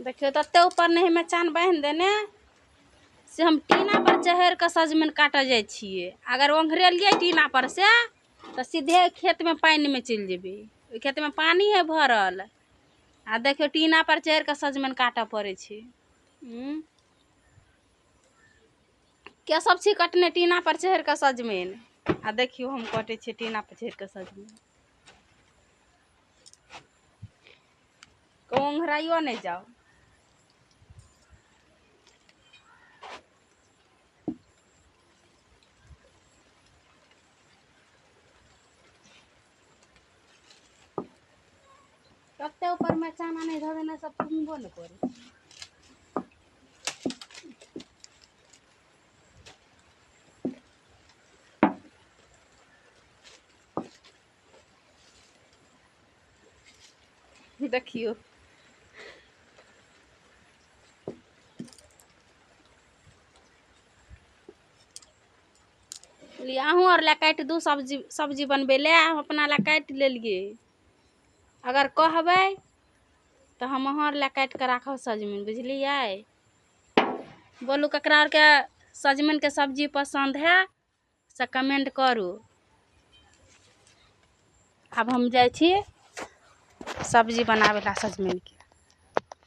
देखियो तते ऊपर नहीं मचान बांध देने से हम टीना पर चढ़ के सजमन काटे जाय छियै। अगर ओंघरेलिए टीना पर से तो सीधे खेत में पानी में चल जेबे। ओइ खेत में पानी है भरल आ देखियो टीना पर चढ़ के सजमन काटे पड़े छै। के सब छी कटने टीना पर चढ़ के सजमन आ देखियो हम कटे छी टीना पर चढ़ के सजमन। ओंघराइयो नहीं जाओ। कते ऊपर में चाना नहीं धो देना सब घूमबो न करे। देखियो अहूँ और ला काट दू सब्जी बनबे ले हम अपना ला काट लेलिए। अगर कहबै तो हम अहाँ ला काट के राखब सजमन बुझलिए। बोलू ककरा और के सजमन के सब्जी पसंद है से कमेंट करू। अब हम जाय छी सब्जी बनावे ला सजमन के।